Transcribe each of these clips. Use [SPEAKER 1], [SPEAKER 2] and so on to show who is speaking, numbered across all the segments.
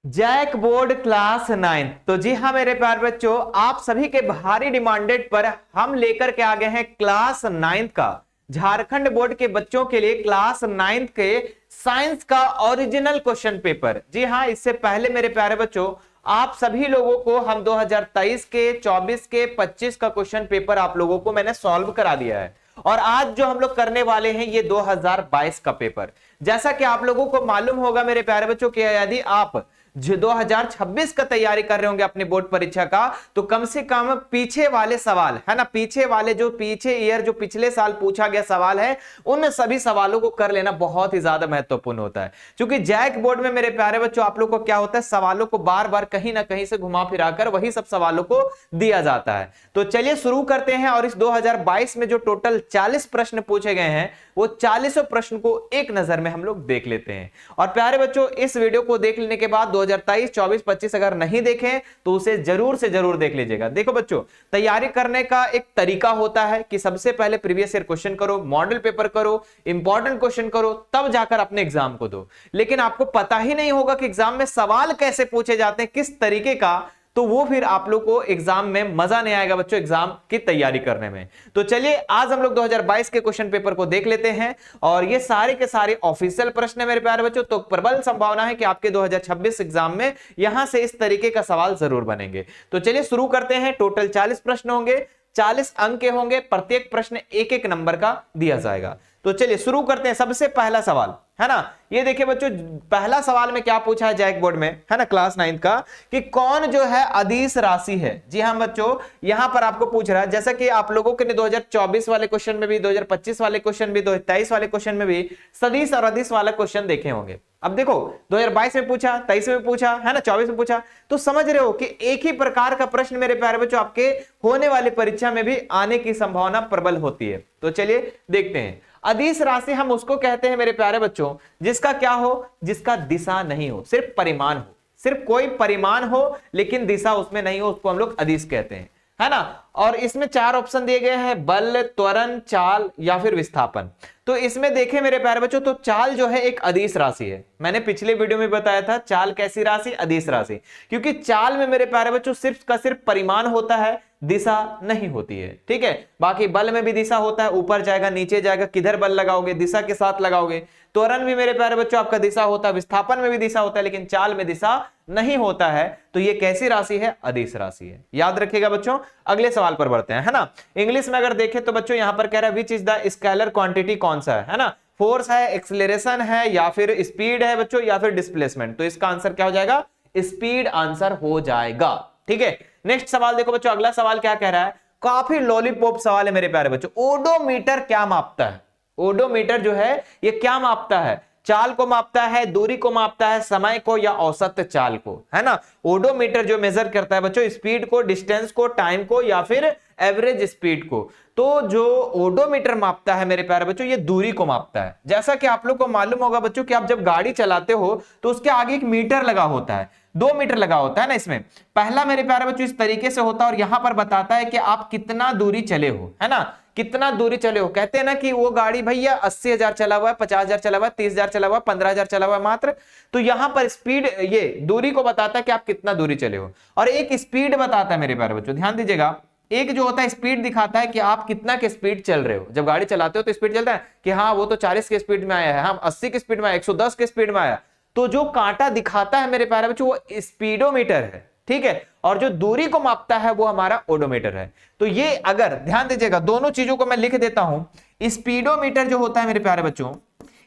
[SPEAKER 1] JAC board class 9। तो जी हाँ मेरे प्यारे बच्चों, आप सभी के भारी डिमांडेड पर हम लेकर के आ गए हैं क्लास 9 का झारखंड बोर्ड के बच्चों के लिए क्लास 9 के साइंस का ओरिजिनल क्वेश्चन पेपर। जी हाँ, इससे पहले मेरे प्यारे बच्चों आप सभी लोगों को हम 2023 के 24 के 25 का क्वेश्चन पेपर आप लोगों को मैंने सॉल्व करा दिया है। और आज जो हम लोग करने वाले हैं ये 2022 का पेपर। जैसा कि आप लोगों को मालूम होगा मेरे प्यारे बच्चों कि यदि आप जो 2026 का तैयारी कर रहे होंगे अपने बोर्ड परीक्षा का, तो कम से कम पीछे वाले सवाल है ना, पीछे वाले जो पीछे ईयर जो पिछले साल पूछा गया सवाल है, उन सभी सवालों को कर लेना बहुत ही ज्यादा महत्वपूर्ण होता है। क्योंकि जैक बोर्ड में मेरे प्यारे बच्चों आप लोग को क्या होता है, सवालों को बार बार कहीं ना कहीं से घुमा फिराकर वही सब सवालों को दिया जाता है। तो चलिए शुरू करते हैं। और इस 2022 में जो टोटल 40 प्रश्न पूछे गए हैं, वो 40 प्रश्न को एक नजर में हम लोग देख लेते हैं। और प्यारे बच्चों इस वीडियो को देख लेने के बाद 2023, 24, 25 अगर नहीं देखें तो उसे जरूर से जरूर देख लीजिएगा। देखो बच्चों, तैयारी करने का एक तरीका होता है कि सबसे पहले प्रीवियस ईयर क्वेश्चन करो, मॉडल पेपर करो, इंपॉर्टेंट क्वेश्चन करो, तब जाकर अपने एग्जाम को दो। लेकिन आपको पता ही नहीं होगा कि एग्जाम में सवाल कैसे पूछे जाते हैं, किस तरीके का, तो वो फिर आप लोग को एग्जाम में मजा नहीं आएगा बच्चों एग्जाम की तैयारी करने में। तो चलिए आज हम लोग 2022 के क्वेश्चन पेपर को देख लेते हैं। और ये सारे के सारे ऑफिशियल प्रश्न है मेरे प्यारे बच्चों। तो प्रबल संभावना है कि आपके 2026 एग्जाम में यहां से इस तरीके का सवाल जरूर बनेंगे। तो चलिए शुरू करते हैं। टोटल 40 प्रश्न होंगे, 40 अंक के होंगे, प्रत्येक प्रश्न एक एक नंबर का दिया जाएगा। तो चलिए शुरू करते हैं। सबसे पहला सवाल है ना, ये देखिए बच्चों, पहला सवाल में क्या पूछा है जैक बोर्ड में, है ना, क्लास 9 का, कि कौन जो है अदिश राशि है। जी हाँ बच्चों, यहां पर आपको पूछ रहा है, जैसा कि आप लोगों के 2024 वाले क्वेश्चन में भी, 2025 वाले क्वेश्चन भी, 2023 वाले क्वेश्चन में भी सदिश और अदिश वाला क्वेश्चन देखे होंगे। अब देखो 2022 में पूछा, 23 में पूछा, है ना, 24 में पूछा, तो समझ रहे हो कि एक ही प्रकार का प्रश्न मेरे प्यारे बच्चों आपके होने वाली परीक्षा में भी आने की संभावना प्रबल होती है। तो चलिए देखते हैं। अदिश राशि हम उसको कहते हैं मेरे प्यारे बच्चों जिसका क्या हो, जिसका दिशा नहीं हो, सिर्फ परिमाण हो, सिर्फ कोई परिमाण हो लेकिन दिशा उसमें नहीं हो, उसको हम लोग अदिश कहते हैं, है ना। और इसमें 4 ऑप्शन दिए गए हैं, बल, त्वरण, चाल या फिर विस्थापन। तो इसमें देखें मेरे प्यारे बच्चों, तो चाल जो है एक अदिश राशि है। मैंने पिछले वीडियो में बताया था चाल कैसी राशि, अदिश राशि। क्योंकि चाल में मेरे प्यारे बच्चों सिर्फ का सिर्फ परिमाण होता है, दिशा नहीं होती है, ठीक है। बाकी बल में भी दिशा होता है, ऊपर जाएगा नीचे जाएगा, किधर बल लगाओगे, दिशा के साथ लगाओगे। त्वरण भी मेरे प्यारे बच्चों आपका दिशा होता है, विस्थापन में भी दिशा होता है, लेकिन चाल में दिशा नहीं होता है। तो ये कैसी राशि है, अदिश राशि है, याद रखिएगा बच्चों। अगले सवाल पर बढ़ते हैं, है ना। इंग्लिश में अगर देखें तो बच्चों यहां पर कह रहा है which is the scalar quantity, कौन सा है ना, फोर्स है, एक्सेलरेशन है, या फिर स्पीड है बच्चों, या फिर डिस्प्लेसमेंट। तो इसका आंसर क्या हो जाएगा, स्पीड आंसर हो जाएगा, ठीक है। नेक्स्ट सवाल देखो बच्चों, अगला सवाल क्या कह रहा है, काफी लॉलीपॉप सवाल है मेरे प्यारे बच्चों। ओडोमीटर क्या मापता है, ओडोमीटर जो है ये क्या मापता है, चाल को मापता है, दूरी को मापता है, समय को, या औसत चाल को, है ना। ओडोमीटर जो मेजर करता है बच्चों स्पीड को, डिस्टेंस को, टाइम को, या फिर एवरेज स्पीड को। तो जो ओडोमीटर मापता है मेरे प्यारे बच्चों ये दूरी को मापता है। जैसा कि आप लोग को मालूम होगा बच्चों कि आप जब गाड़ी चलाते हो तो उसके आगे एक मीटर लगा होता है, 2 मीटर लगा होता है ना। इसमें पहला मेरे प्यारे बच्चों इस तरीके से होता है और यहां पर बताता है कि आप कितना दूरी चले हो, है ना, कितना दूरी चले हो। कहते हैं ना कि वो गाड़ी भैया 80,000 चला हुआ है, 50,000 चला हुआ है, 30,000 चला हुआ है, 15,000 चला हुआ है मात्र। तो यहां पर स्पीड ये दूरी को बताता है कि आप कितना दूरी चले हो। और एक स्पीड बताता है मेरे प्यारे बच्चों, ध्यान दीजिएगा, एक जो होता है स्पीड दिखाता है कि आप कितना के स्पीड चल रहे हो। जब गाड़ी चलाते हो तो स्पीड चलता है कि हाँ वो तो 40 के स्पीड में आया है, हाँ 80 की स्पीड में आया, 110 के स्पीड में आया। तो जो कांटा दिखाता है मेरे प्यारे बच्चों वो स्पीडोमीटर है, ठीक है। और जो दूरी को मापता है वो हमारा ओडोमीटर है। तो ये अगर ध्यान दीजिएगा, दोनों चीजों को मैं लिख देता हूं। स्पीडोमीटर जो होता है मेरे प्यारे बच्चों,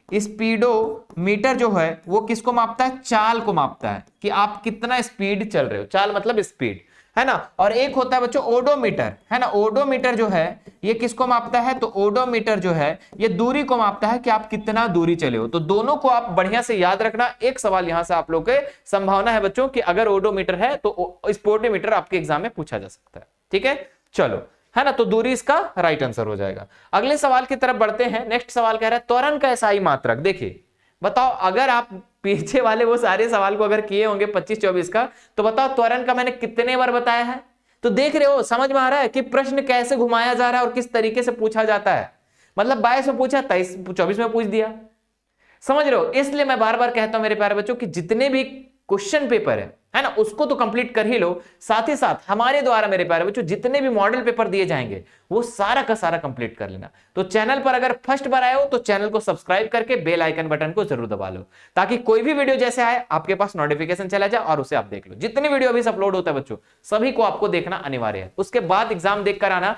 [SPEAKER 1] स्पीडोमीटर जो है वो किसको मापता है, चाल को मापता है कि आप कितना स्पीड चल रहे हो, चाल मतलब स्पीड, है ना। और एक होता है बच्चों ओडोमीटर, है ना। ओडोमीटर जो है ये किसको मापता है, तो ओडोमीटर जो है ये दूरी को मापता है कि आप कितना दूरी चले हो। तो दोनों को आप बढ़िया से याद रखना। एक सवाल यहां से आप लोग के संभावना है बच्चों कि अगर ओडोमीटर है तो स्पोर्टोमीटर आपके एग्जाम में पूछा जा सकता है, ठीक है। चलो, है ना, तो दूरी इसका राइट आंसर हो जाएगा। अगले सवाल की तरफ बढ़ते हैं। नेक्स्ट सवाल कह रहा है त्वरण का एसआई मात्रक। देखिए बताओ, अगर आप पीछे वाले वो सारे सवाल को अगर किए होंगे 25-24 का, तो बताओ त्वरण का मैंने कितने बार बताया है। तो देख रहे हो, समझ में आ रहा है कि प्रश्न कैसे घुमाया जा रहा है और किस तरीके से पूछा जाता है। मतलब 22 में पूछा, 23-24 में पूछ दिया, समझ रहे हो। इसलिए मैं बार बार कहता हूं मेरे प्यारे बच्चों कि जितने भी क्वेश्चन पेपर है ना, उसको तो कंप्लीट कर ही लो, साथ ही साथ हमारे द्वारा मेरे प्यारे बच्चों जितने भी मॉडल पेपर दिए जाएंगे वो सारा का सारा कंप्लीट कर लेना। तो चैनल पर अगर फर्स्ट बार आए हो तो चैनल को सब्सक्राइब करके बेल आइकन बटन को जरूर दबा लो, ताकि कोई भी वीडियो जैसे आए आपके पास नोटिफिकेशन चला जाए और उसे आप देख लो। जितने वीडियो अभी अपलोड होता है बच्चों सभी को आपको देखना अनिवार्य है। उसके बाद एग्जाम देख कर आना,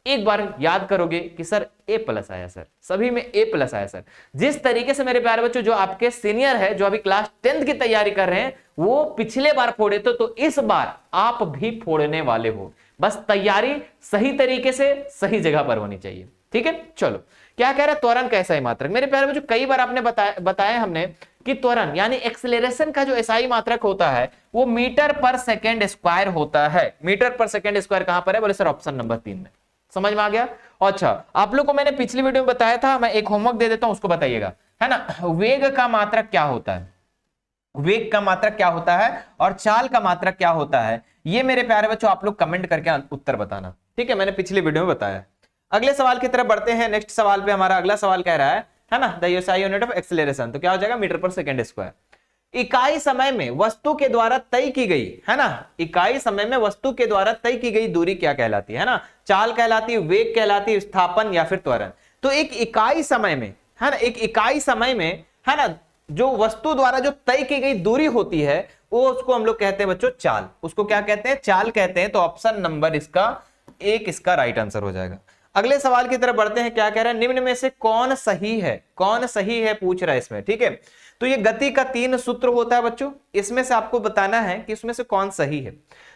[SPEAKER 1] एक बार याद करोगे कि सर A+ आया, सर सभी में A+ आया। सर जिस तरीके से मेरे प्यारे बच्चों जो आपके सीनियर है, जो अभी क्लास 10th की तैयारी कर रहे हैं, वो पिछले बार फोड़े तो इस बार आप भी फोड़ने वाले हो। बस तैयारी सही तरीके से सही जगह पर होनी चाहिए। ठीक है, चलो क्या कह रहा है, त्वरण का SI मात्रक। मेरे प्यारे बच्चों कई बार आपने बताया हमने कि त्वरण यानी एक्सेलरेशन का जो SI मात्रक होता है वो मीटर पर सेकेंड स्क्वायर होता है। मीटर पर सेकेंड स्क्वायर कहां पर है, बोले सर ऑप्शन नंबर 3 में। समझ में आ गया? अच्छा, आप लोग को मैंने पिछली वीडियो में बताया था, मैं एक होमवर्क दे देता हूं, उसको बताइएगा, है ना। वेग का मात्रक क्या होता है, वेग का मात्रक क्या होता है और चाल का मात्रक क्या होता है, ये मेरे प्यारे बच्चों आप लोग कमेंट करके उत्तर बताना। ठीक है, मैंने पिछली वीडियो में बताया। अगले सवाल की तरफ बढ़ते हैं। नेक्स्ट सवाल पे हमारा अगला सवाल कह रहा है ना, the SI unit of acceleration, तो क्या हो जाएगा, मीटर पर सेकेंड स्क्वायर। इकाई समय में वस्तु के द्वारा तय की गई, है ना, इकाई समय में वस्तु के द्वारा तय की गई दूरी क्या कहलाती है ना, चाल कहलाती है, वेग कहलाती है, विस्थापन या फिर त्वरण। तो एक इकाई समय में, है ना, एक इकाई समय में, है ना, जो वस्तु द्वारा जो तय की गई दूरी होती है वो उसको हम लोग कहते हैं बच्चों चाल। उसको क्या कहते हैं, चाल कहते हैं। तो ऑप्शन नंबर इसका राइट आंसर हो जाएगा। अगले सवाल की तरफ बढ़ते हैं। क्या कह रहे हैं, निम्न में से कौन सही है, कौन सही है पूछ रहा है इसमें। ठीक है, तो ये गति का 3 सूत्र होता है बच्चों, इसमें से आपको बताना है कि इसमें से कौन सही है।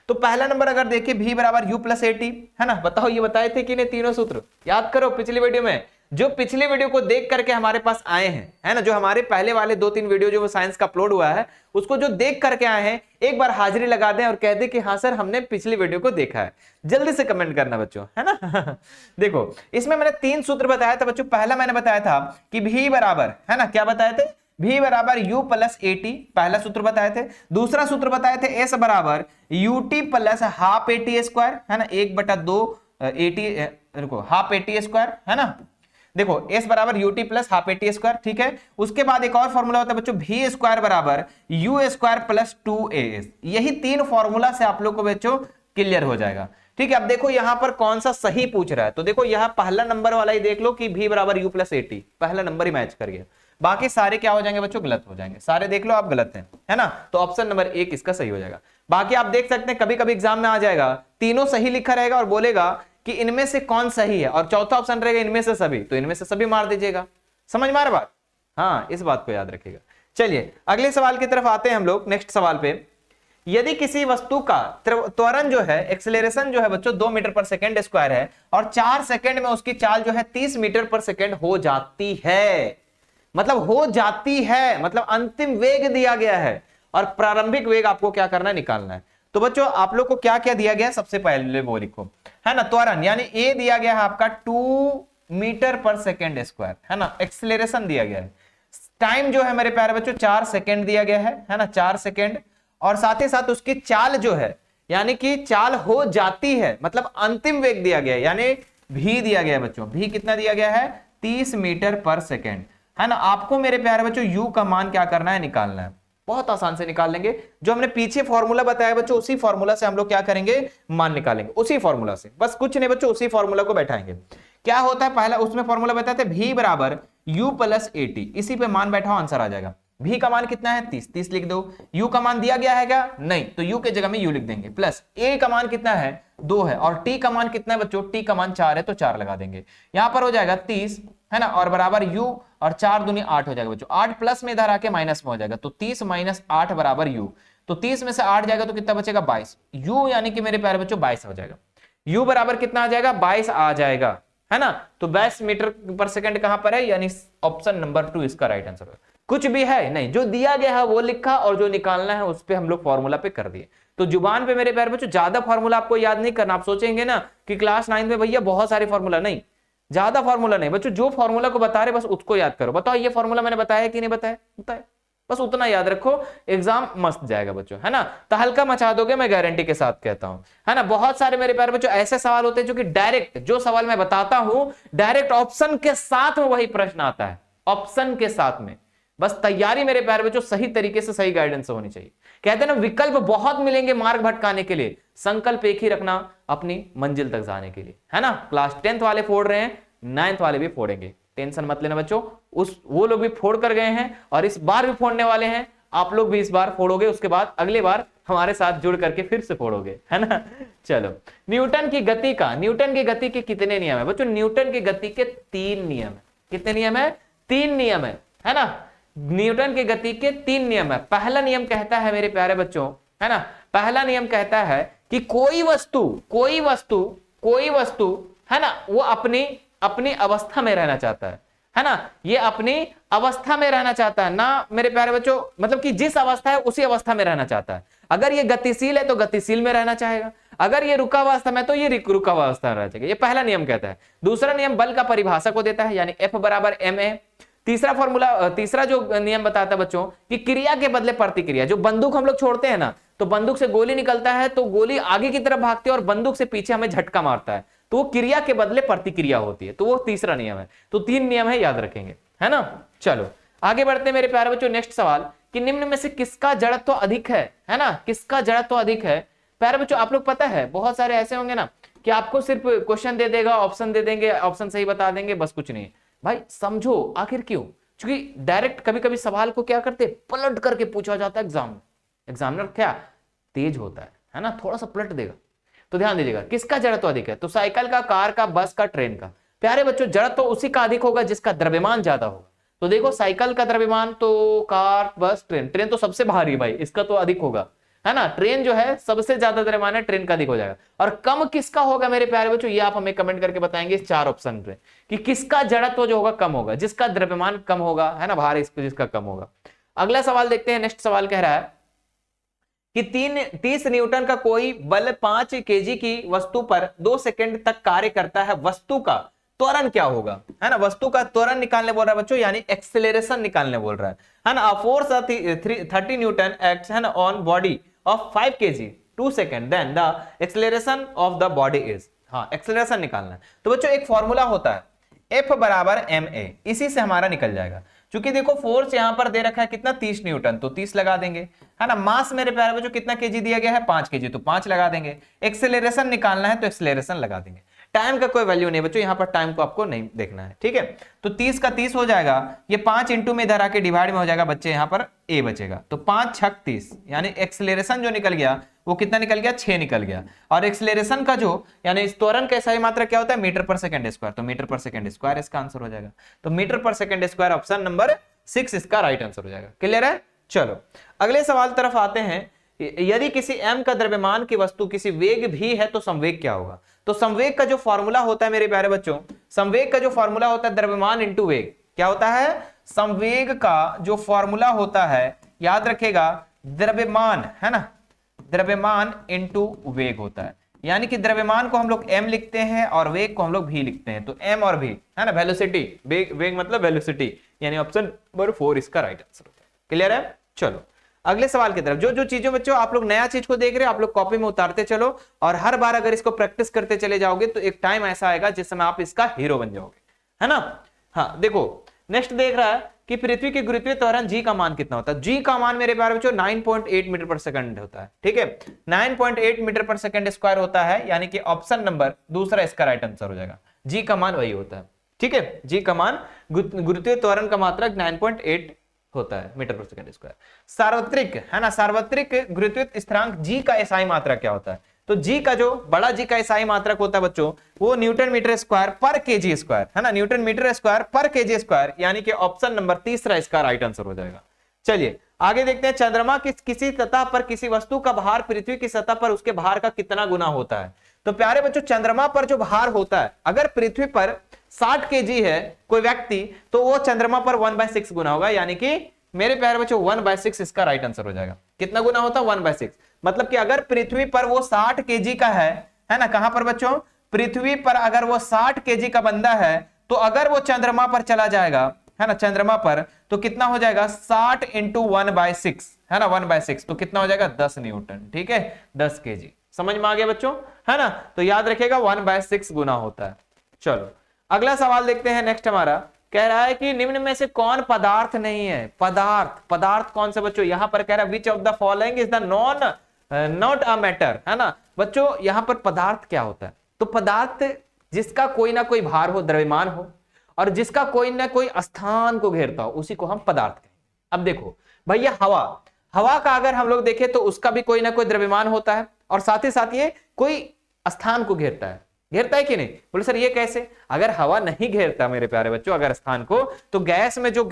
[SPEAKER 1] तो पहला नंबर अगर देखिए V बराबर U प्लस AT, है ना, बताओ ये बताए थे कि नहीं तीनों सूत्र, याद करो पिछली वीडियो में, जो पिछले वीडियो को देख करके हमारे पास आए हैं, है ना, जो हमारे पहले वाले 2-3 वीडियो जो वो साइंस का अपलोड हुआ है उसको जो देख करके आए हैं, एक बार हाजिरी लगा दें और कह दे कि हाँ सर हमने पिछली वीडियो को देखा है। जल्दी से कमेंट करना बच्चों, है ना। देखो इसमें मैंने 3 सूत्र बताया था बच्चों। पहला मैंने बताया था कि V बराबर, है ना, क्या बताए थे, V बराबर U प्लस AT, पहला सूत्र बताए थे। दूसरा सूत्र बताए थे S बराबर UT plus half AT square, है ना, 1/2 AT, रुको, हाफ AT स्क्वायर, है ना। देखो S बराबर UT plus half AT square, ठीक है। उसके बाद एक और फॉर्मूला होता है बच्चों V स्क्वायर बराबर U स्क्वायर प्लस 2AS। यही 3 फॉर्मूला से आप लोग को बच्चों क्लियर हो जाएगा। ठीक है, अब देखो यहां पर कौन सा सही पूछ रहा है, तो देखो यहां पहला नंबर वाला ही देख लो कि V बराबर U प्लस AT, पहला नंबर ही मैच कर गया। बाकी सारे क्या हो जाएंगे बच्चों, गलत हो जाएंगे। सारे देख लो आप गलत हैं, है ना, तो ऑप्शन नंबर 1 इसका सही हो जाएगा। बाकी आप देख सकते हैं कभी कभी एग्जाम में आ जाएगा, तीनों सही लिखा रहेगा और बोलेगा कि इनमें से कौन सही है, और चौथा ऑप्शन रहेगा इनमें से सभी, तो इनमें से सभी मार दीजिएगा। समझ में आ रहा बात? हाँ, इस बात को याद रखिएगा। चलिए अगले सवाल की तरफ आते हैं हम लोग। नेक्स्ट सवाल पे, यदि किसी वस्तु का त्वरण जो है, एक्सेलरेशन जो है बच्चों 2 मीटर पर सेकेंड स्क्वायर है और 4 सेकेंड में उसकी चाल जो है 30 मीटर पर सेकेंड हो जाती है, मतलब हो जाती है, मतलब अंतिम वेग दिया गया है और प्रारंभिक वेग आपको क्या करना है, निकालना है। तो बच्चों आप लोग को क्या क्या दिया गया है, सबसे पहले वो लिखो, है ना, त्वरण यानी A दिया गया है आपका 2 मीटर पर सेकेंड स्क्वायर, है ना। एक्सेलरेशन दिया गया है, टाइम जो है मेरे प्यारे बच्चों 4 सेकेंड दिया गया है ना, 4 सेकेंड, और साथ ही साथ उसकी चाल जो है, यानी कि चाल हो जाती है, मतलब अंतिम वेग दिया गया है, यानी V दिया गया है बच्चों। V कितना दिया गया है, 30 मीटर पर सेकेंड, है ना। आपको मेरे प्यारे बच्चों U का मान क्या करना है, निकालना है। बहुत आसान से निकाल लेंगे, जो हमने पीछे फॉर्मूला बताया बच्चों उसी फॉर्मूला से हम लोग क्या करेंगे, मान निकालेंगे, उसी फॉर्मूला से, बस कुछ नहीं बच्चों, उसी फॉर्मूला को बैठाएंगे। क्या होता है, पहला उसमें फॉर्मूला बताते हैं V बराबर U प्लस AT, इसी पे मान बैठाओ, आंसर आ जाएगा। V का मान कितना है, 30 लिख दो। U का मान दिया गया है क्या, नहीं, तो U के जगह में U लिख देंगे, प्लस A का मान कितना है, 2 है, और T का मान कितना है बच्चों, T का मान 4 है, तो 4 लगा देंगे। यहां पर हो जाएगा 30, है ना, और बराबर U, और 4 दूनी 8 हो जाएगा बच्चों, 8 प्लस में इधर आके माइनस में हो जाएगा, तो 30 माइनस 8 बराबर U, तो 30 में से 8 जाएगा तो कितना बचेगा, 22। U यानी कि मेरे प्यारे बच्चों 22 हो जाएगा। U बराबर कितना आ जाएगा, 22 आ जाएगा, है ना। तो 22 मीटर पर सेकंड कहां पर है, यानी ऑप्शन नंबर 2 इसका राइट आंसर है। कुछ भी है नहीं, जो दिया गया है वो लिखा और जो निकालना है उस पे हम लोग फॉर्मूला पे कर दिए। तो जुबान पे मेरे प्यारे बच्चों ज्यादा फॉर्मूला आपको याद नहीं करना। आप सोचेंगे ना कि क्लास 9 में भैया बहुत सारे फॉर्मूला, नहीं, ज्यादा फॉर्मूला नहीं बच्चों, जो फॉर्मूला को बता रहे बस उसको याद करो। बताओ ये फॉर्मूला मैंने बताया कि नहीं बताया, बताया, बस उतना याद रखो, एग्जाम मस्त जाएगा बच्चों, है ना। तो हल्का मचा दोगे, मैं गारंटी के साथ कहता हूं, है ना। बहुत सारे मेरे प्यारे बच्चों ऐसे सवाल होते हैं जो कि डायरेक्ट, जो सवाल मैं बताता हूं डायरेक्ट ऑप्शन के साथ में वही प्रश्न आता है, ऑप्शन के साथ में। बस तैयारी मेरे प्यारे बच्चों सही तरीके से सही गाइडेंस होनी चाहिए। कहते हैं ना विकल्प बहुत मिलेंगे मार्ग भटकाने के लिए, संकल्प एक ही रखना अपनी मंजिल तक जाने के लिए, है ना। क्लास 10th वाले फोड़ रहे हैं, 9th वाले भी फोड़ेंगे, टेंशन मत लेना बच्चों। वो लोग भी फोड़ कर गए हैं और इस बार भी फोड़ने वाले हैं, आप लोग भी इस बार फोड़ोगे, उसके बाद अगले बार हमारे साथ जुड़ करके फिर से फोड़ोगे, है ना। चलो, न्यूटन की गति के कितने नियम है बच्चों? न्यूटन की गति के 3 नियम है। कितने नियम है? 3 नियम है ना। न्यूटन की गति के 3 नियम है। पहला नियम कहता है मेरे प्यारे बच्चों, है ना, पहला नियम कहता है कि कोई वस्तु है ना, वो अपनी अवस्था में रहना चाहता है ना, ये अपनी अवस्था में रहना चाहता है ना मेरे प्यारे बच्चों, मतलब कि जिस अवस्था है उसी अवस्था में रहना चाहता है। अगर ये गतिशील है तो गतिशील में रहना चाहेगा, अगर ये रुका हुआ अवस्था में तो ये रुका हुआ अवस्था में रहना चाहिए। ये पहला नियम कहता है। दूसरा नियम बल का परिभाषा को देता है, यानी F बराबर ma। तीसरा जो नियम बताता है बच्चों कि क्रिया के बदले प्रतिक्रिया। जो बंदूक हम लोग छोड़ते हैं ना, तो बंदूक से गोली निकलता है तो गोली आगे की तरफ भागती है और बंदूक से पीछे हमें झटका मारता है, तो वो क्रिया के बदले प्रतिक्रिया होती है, तो वो तीसरा नियम है। तो 3 नियम है, याद रखेंगे, है ना। चलो आगे बढ़ते हैं मेरे प्यारे बच्चों। नेक्स्ट सवाल कि निम्न में से किसका जड़त्व तो अधिक है ना, किसका जड़त्व तो अधिक है? प्यारे बच्चों आप लोग पता है बहुत सारे ऐसे होंगे ना कि आपको सिर्फ क्वेश्चन दे देगा, ऑप्शन दे देंगे, ऑप्शन सही बता देंगे, बस कुछ नहीं। भाई समझो आखिर क्यों? क्योंकि डायरेक्ट कभी कभी सवाल को क्या करते, पलट करके पूछा जाता है। एग्जामिनर क्या तेज होता है ना, थोड़ा सा पलट देगा। तो ध्यान दीजिएगा, किसका जड़त्व अधिक है? तो साइकिल का, कार का, बस का, ट्रेन का। प्यारे बच्चों जड़त्व तो उसी का अधिक होगा जिसका द्रव्यमान ज्यादा होगा। तो देखो साइकिल का द्रव्यमान तो कार, बस, ट्रेन तो सबसे भारी भाई, इसका तो अधिक होगा, है ना। ट्रेन जो है सबसे ज्यादा द्रव्यमान है, ट्रेन का अधिक हो जाएगा। और कम किसका होगा मेरे प्यारे बच्चों? ये आप हमें कमेंट करके बताएंगे इस 4 ऑप्शन पे कि किसका जड़त्व जो होगा कम होगा, जिसका द्रव्यमान कम होगा, है ना, भार इस पे जिसका कम होगा। अगला सवाल देखते हैं। नेक्स्ट सवाल कह रहा है कि 30 न्यूटन का कोई बल 5 केजी की वस्तु पर 2 सेकंड तक कार्य करता है, वस्तु का त्वरण क्या होगा, है ना। वस्तु का त्वरण निकालने बोल रहा है बच्चों, यानी एक्सेलरेशन निकालने बोल रहा है ना। फोर्स 30 न्यूटन एक्ट्स, है ना, on body of 5 kg 2 second, then the acceleration of the body is. हाँ, एक्सेलरेशन निकालना है। तो बच्चों एक फॉर्मूला होता है F बराबर ma, इसी से हमारा निकल जाएगा। क्योंकि देखो फोर्स यहां पर दे रखा है कितना, 30 न्यूटन, तो 30 लगा देंगे, है ना। मास मेरे प्यारे बच्चों कितना केजी दिया गया है, 5 केजी, तो 5 लगा देंगे। एक्सेलरेशन निकालना है तो एक्सेलरेशन लगा देंगे। टाइम का कोई वैल्यू नहीं बच्चों, यहां पर टाइम को आपको नहीं देखना है, ठीक है। तो 30 का 30 हो जाएगा, ये 5 इंटू में इधर आके डिवाइड में हो जाएगा बच्चे, यहां पर a बचेगा। तो 5 छक 30, यानी एक्सेलरेशन जो निकल गया वो कितना निकल गया, 6 निकल गया। और एक्सेलरेशन का जो यानी त्वरण का सही मात्रा क्या होता है, मीटर पर सेकंड स्क्वायर, तो मीटर पर सेकंड स्क्वायर इसका आंसर हो जाएगा। तो मीटर पर सेकंड स्क्वायर ऑप्शन नंबर 6 इसका राइट आंसर हो जाएगा। क्लियर है? चलो अगले सवाल तरफ आते हैं। यदि किसी m का द्रव्यमान की वस्तु किसी वेग भी है तो संवेग क्या होगा? तो संवेग का जो फॉर्मूला होता है मेरे प्यारे बच्चों, संवेग का जो फॉर्मूला होता है द्रव्यमान इंटू वेग। क्या होता है? संवेग का जो फॉर्मूला होता है, याद रखेगा, द्रव्यमान, है ना, द्रव्यमान इंटू वेग होता है। यानी कि द्रव्यमान को हम लोग m लिखते हैं और वेग को हम लोग v लिखते हैं। तो m और v, है ना, वेलोसिटी, वेग मतलब वेलोसिटी, यानी ऑप्शन नंबर 4 इसका राइट आंसर होता है। क्लियर है? चलो अगले सवाल की तरफ। जो चीजों बच्चों आप लोग नया चीज को देख रहे हो, आप लोग कॉपी में उतारते चलो और हर बार अगर इसको प्रैक्टिस करते चले जाओगे तो एक टाइम ऐसा आएगा जिस समय आप इसका हीरो बन जाओगे, है ना। हाँ देखो नेक्स्ट देख रहा है कि पृथ्वी के गुरुत्वीय त्वरण g का मान कितना होता है। g का मान मेरे प्यारे बच्चों 9.8 मीटर पर सेकंड होता है, ठीक है। 9.8 मीटर पर सेकंड स्क्वायर होता है, यानी कि ऑप्शन नंबर दूसरा इसका राइट आंसर हो जाएगा। g का मान वही होता है, ठीक है। g का मान गुरुत्वीय त्वरण का मात्रा 9.8 होता है मीटर पर सेकंड स्क्वायर। सार्वत्रिक, है ना, सार्वत्रिक गुरुत्वीय स्थिरांक g का एसआई मात्रा क्या होता है? तो g का जो बड़ा g का एसआई मात्रक होता है बच्चों, वो न्यूटन मीटर स्क्वायर पर केजी स्क्वायर, है ना, न्यूटन मीटर स्क्वायर पर केजी स्क्वायर, यानी कि ऑप्शन नंबर तीसरा इसका राइट आंसर हो जाएगा। चलिए आगे देखते हैं। चंद्रमा की किसी सतह पर किसी वस्तु का भार पृथ्वी की सतह पर उसके भार का कितना गुना होता है? तो प्यारे बच्चों चंद्रमा पर जो भार होता है, अगर पृथ्वी पर 60 केजी है कोई व्यक्ति, तो वो चंद्रमा पर 1/6 गुना होगा, यानी कि मेरे प्यारे बच्चों 1/6 इसका राइट आंसर हो जाएगा। कितना गुना होता है? 1/6। मतलब कि अगर पृथ्वी पर वो 60 केजी का है ना, कहां पर बच्चों? पृथ्वी पर अगर वो 60 केजी का बंदा है, तो अगर वो चंद्रमा पर चला जाएगा, है ना, चंद्रमा पर, तो कितना हो जाएगा? 60 इंटू 1/6, है ना, 1/6, तो कितना हो जाएगा? 10 न्यूटन, ठीक है, 10 केजी। समझ में आ गया बच्चों, है ना। तो याद रखेगा 1/6 गुना होता है। चलो अगला सवाल देखते हैं। नेक्स्ट हमारा कह रहा है कि निम्न में से कौन पदार्थ नहीं है? पदार्थ, पदार्थ कौन सा बच्चों? यहां पर कह रहा है which of the following is the not a matter, है ना बच्चों। यहां पर पदार्थ क्या होता है? तो पदार्थ जिसका कोई ना कोई भार हो, द्रव्यमान हो, और जिसका कोई ना कोई स्थान को घेरता हो, उसी को हम पदार्थ कहें। अब देखो भैया, हवा, हवा का अगर हम लोग देखें तो उसका भी कोई ना कोई द्रव्यमान होता है, और साथ ही साथ ये कोई स्थान को घेरता है। घेरता है कि नहीं? बोले सर ये कैसे? अगर हवा नहीं घेरता मेरे प्यारे बच्चों अगर स्थान को, तो गैस में जो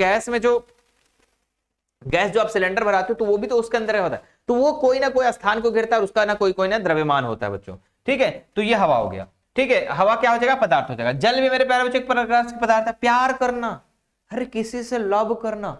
[SPEAKER 1] गैस जो आप सिलेंडर भराते हो तो वो भी तो उसके अंदर होता है, तो वो कोई ना कोई स्थान को घेरता है और उसका ना कोई ना द्रव्यमान होता है बच्चों। ठीक है, तो ये हवा हो गया। ठीक है, हवा क्या हो जाएगा? पदार्थ हो जाएगा। जल भी मेरे प्यारे बच्चों एक प्रकार का पदार्थ है। प्यार करना, अरे किसी से लव करना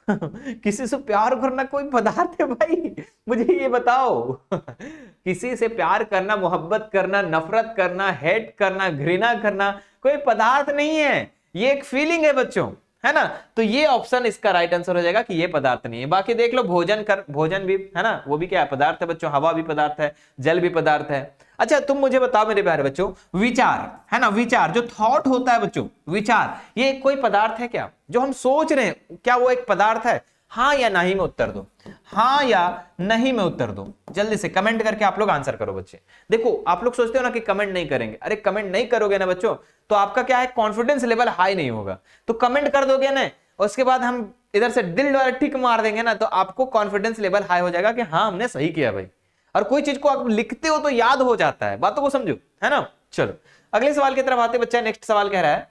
[SPEAKER 1] किसी से प्यार करना कोई पदार्थ है भाई? मुझे ये बताओ किसी से प्यार करना, मोहब्बत करना, नफरत करना, हेट करना, घृणा करना कोई पदार्थ नहीं है, ये एक फीलिंग है बच्चों, है ना। तो ये ऑप्शन इसका राइट आंसर हो जाएगा कि ये पदार्थ नहीं है। बाकी देख लो, भोजन भी है ना, वो भी क्या है? पदार्थ है बच्चों। हवा भी पदार्थ है, जल भी पदार्थ है। अच्छा तुम मुझे बताओ मेरे प्यारे बच्चों, विचार, है ना, विचार जो थॉट होता है बच्चों, विचार ये कोई पदार्थ है क्या? जो हम सोच रहे हैं क्या वो एक पदार्थ है? हाँ या नहीं में उत्तर दो, हाँ या नहीं में उत्तर दो। जल्दी से कमेंट करके आप लोग आंसर करो बच्चे। देखो आप लोग सोचते हो ना कि कमेंट नहीं करेंगे, अरे कमेंट नहीं करोगे ना बच्चों तो आपका क्या है, कॉन्फिडेंस लेवल हाई नहीं होगा। तो कमेंट कर दोगे ना, उसके बाद हम इधर से दिल वाला टिक मार देंगे ना, तो आपको कॉन्फिडेंस लेवल हाई हो जाएगा कि हाँ हमने सही किया भाई। और कोई चीज को आप लिखते हो तो याद हो जाता है, बातों को समझो, है ना। चलो अगले सवाल की तरफ आते बच्चा। नेक्स्ट सवाल कह रहा है,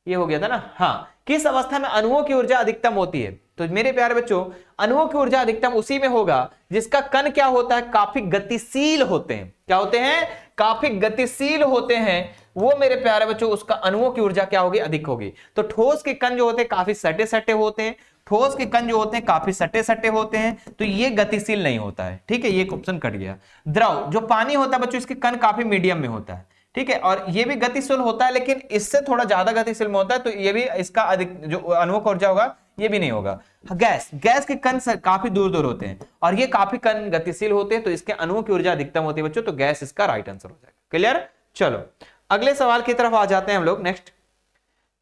[SPEAKER 1] ये हो गया था ना, हाँ, किस अवस्था में अणुओं की ऊर्जा अधिकतम होती है? तो मेरे प्यारे बच्चों, अणुओं की ऊर्जा अधिकतम उसी में होगा जिसका कण क्या होता है, काफी गतिशील होते हैं। क्या होते हैं? काफी गतिशील होते हैं। वो मेरे प्यारे बच्चों उसका अणुओं की ऊर्जा क्या होगी? अधिक होगी। तो ठोस के कण जो होते हैं काफी सटे सटे होते हैं, ठोस के कण जो होते हैं काफी सटे सटे होते हैं, तो ये गतिशील नहीं होता है। ठीक है, ये ऑप्शन कट गया। द्रव जो पानी होता है बच्चों, इसके कण काफी मीडियम में होता है। ठीक है, और ये भी गतिशील होता है लेकिन इससे थोड़ा ज्यादा गतिशील में होता है, तो ये भी इसका अधिक जो अणुओं का ऊर्जा होगा ये भी नहीं होगा। गैस, गैस के कण काफी दूर दूर होते हैं और ये काफी कण गतिशील होते हैं, तो इसके अणुओं की ऊर्जा अधिकतम होती है बच्चों, तो गैस इसका राइट आंसर हो जाएगा। क्लियर? चलो अगले सवाल की तरफ आ जाते हैं हम लोग। नेक्स्ट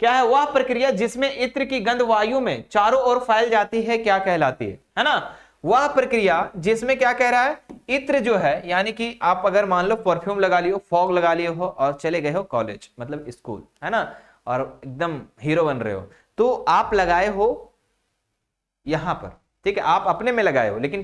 [SPEAKER 1] क्या है? वह प्रक्रिया जिसमें इत्र की गंध वायु में चारों ओर फैल जाती है क्या कहलाती है ना। वह प्रक्रिया जिसमें क्या कह रहा है, इत्र जो है, यानी कि आप अगर मान लो परफ्यूम लगा लियो, फॉग लगा लिए हो और चले गए हो कॉलेज मतलब स्कूल, है ना, और एकदम हीरो बन रहे हो, तो आप लगाए हो यहां पर, ठीक है, आप अपने में लगाए हो, लेकिन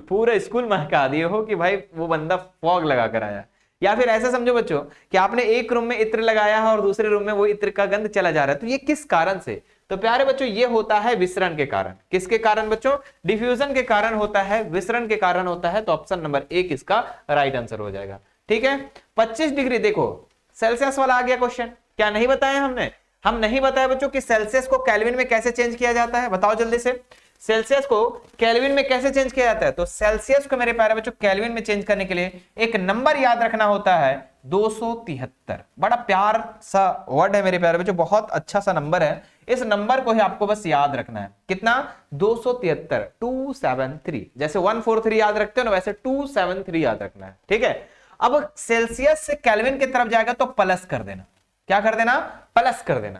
[SPEAKER 1] पूरा स्कूल महका दिए हो कि भाई वो बंदा फॉग लगा कर आया। या फिर ऐसा समझो बच्चों कि आपने एक रूम में इत्र लगाया है और दूसरे रूम में वो इत्र का गंध चला जा रहा है, तो ये किस कारण से? तो प्यारे बच्चों ये होता है विसरण के कारण। किसके कारण बच्चों? डिफ्यूजन के कारण होता है, विसरण के कारण होता है। तो ऑप्शन नंबर 1 इसका राइट आंसर हो जाएगा। ठीक है, 25 डिग्री देखो सेल्सियस वाला आ गया क्वेश्चन। क्या नहीं बताया हमने? हम नहीं बताया बच्चों कि सेल्सियस को केल्विन में कैसे चेंज किया जाता है, बताओ जल्दी से। सेल्सियस को केल्विन में कैसे चेंज किया जाता है? तो सेल्सियस को मेरे प्यारे बच्चों केल्विन में चेंज करने के लिए एक नंबर याद रखना होता है 273। बड़ा प्यार सा वर्ड है मेरे प्यारे बच्चों, बहुत अच्छा सा नंबर है। इस नंबर को ही आपको बस याद रखना है। कितना? 273, 273। जैसे 143 याद रखते हो ना, वैसे 273 याद रखना है। ठीक है, अब सेल्सियस से केल्विन की तरफ जाएगा तो प्लस कर देना। क्या कर देना? प्लस कर देना।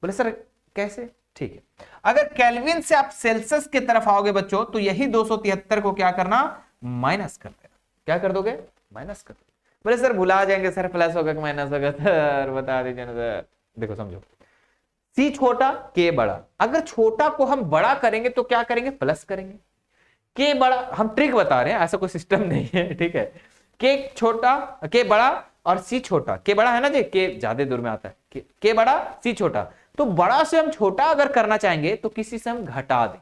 [SPEAKER 1] बोले सर कैसे? ठीक है, अगर केल्विन से आप सेल्सियस की तरफ आओगे बच्चों, तो यही 273 को क्या करना? माइनस कर देना। क्या कर दोगे? माइनस कर दोगे। बोले सर भुला जाएंगे सर, प्लस होगा कि माइनस होगा सर, बता दीजिए ना सर। देखो समझो, सी छोटा के बड़ा, अगर छोटा को हम बड़ा करेंगे तो क्या करेंगे? प्लस करेंगे। के बड़ा, हम ट्रिक बता रहे हैं, ऐसा कोई सिस्टम नहीं है। ठीक है, के छोटा, के बड़ा और सी छोटा। के बड़ा है ना जी, के ज्यादा दूर में आता है, के बड़ा सी छोटा। तो बड़ा से हम छोटा अगर करना चाहेंगे तो किसी से हम घटा देंगे।